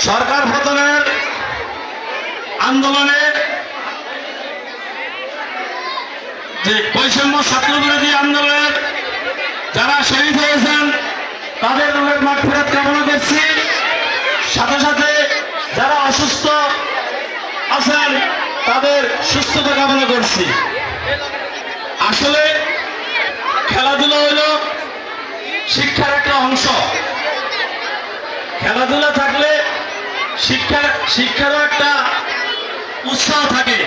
সরকার পতনের আন্দোলনে যে বৈষম্য ছাত্র বিরোধী আন্দোলনের যারা শহীদ হয়েছেন তাদের রুহের মাগফিরাত কামনা করছি। সাথে সাথে যারা অসুস্থ আছেন তাদের সুস্থতা কামনা করছি। আসলে খেলাধুলা হইল শিক্ষার একটা অংশ। খেলাধুলা থাকলে শিক্ষারও একটা উৎসাহ থাকে।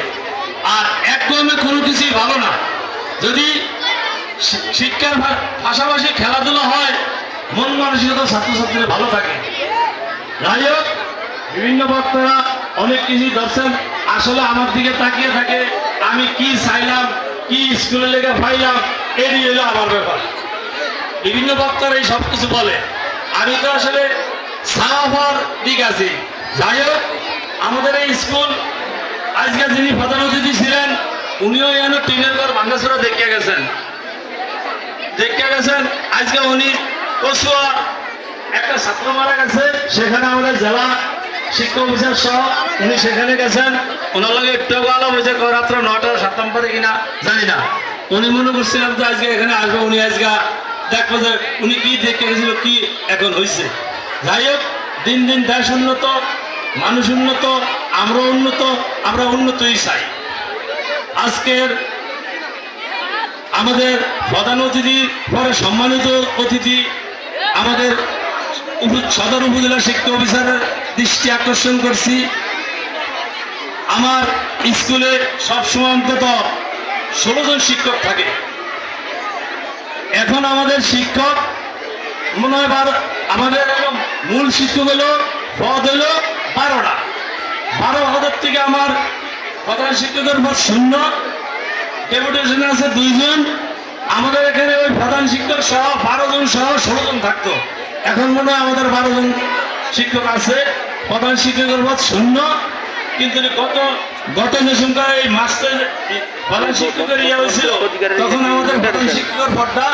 আর একদমে কোনো কিছুই ভালো না। যদি শিক্ষার পাশাপাশি খেলাধুলা হয় মন মানসিকতা ছাত্রছাত্রীরা ভালো থাকে। যাই হোক, বিভিন্ন বক্তারা অনেক কিছুই ধরছেন। আসলে আমার দিকে তাকিয়ে থাকে আমি কি চাইলাম, কি স্কুলে লেগে পাইলাম, এরই হলো আমার ব্যাপার। বিভিন্ন বক্তারা এই সব কিছু বলে, আমি তো আসলে সাফার দিক আছি। যাই হোক, আমাদের এই স্কুল আজকে যিনি প্রধান অতিথি ছিলেন উনিও এখানে টিনের ঘর ভাঙ্গাচোরা দেখিয়ে গেছেন। আজকে উনি কচুয়া একটা ছাত্র মারা গেছে, সেখানে আমাদের জেলা শিক্ষা অফিসার সহ উনি সেখানে গেছেন। ওনার লগে একটু ভালো হয়েছে রাত্র 9টা 7 পারে কিনা জানি না। উনি মনে করছিলাম তো আজকে এখানে আসবে, উনি আজকে দেখবো যে উনি কি দেখে গেছিল, কি এখন হয়েছে। যাই হোক, দিন দিন দেশ উন্নত, মানুষ উন্নত, আমরা উন্নত, আমরা উন্নতই চাই। আজকের আমাদের প্রধান অতিথি পরে সম্মানিত অতিথি আমাদের সদর উপজেলা শিক্ষা অফিসারের দৃষ্টি আকর্ষণ করছি। আমার স্কুলে সবসময় অন্তত 16 জন শিক্ষক থাকে। এখন আমাদের শিক্ষক মনে হয় আমাদের মূল শিক্ষক হলো পদ হলো 12টা। 12 পদের থেকে আমার প্রধান শিক্ষকের পদ 0, ডেপুটেশন আছে 2 জন। আমাদের এখানে ওই প্রধান শিক্ষক সহ 12 জন সহ 16 জন থাকতো। এখন মনে হয় আমাদের 12 জন শিক্ষক আছে, প্রধান শিক্ষকের পদ 0। কিন্তু গত যে সংখ্যা এই মাসে প্রধান শিক্ষকের ইয়ে হয়েছিল তখন আমাদের প্রধান শিক্ষকের পদটা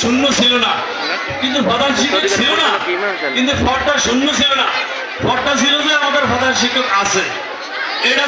0 ছিল না। কিন্তু প্রধান শিক্ষক ছিল না, কিন্তু পদটা 0 ছিল না। পদটা ছিল যে আমাদের প্রধান শিক্ষক আছে। এটা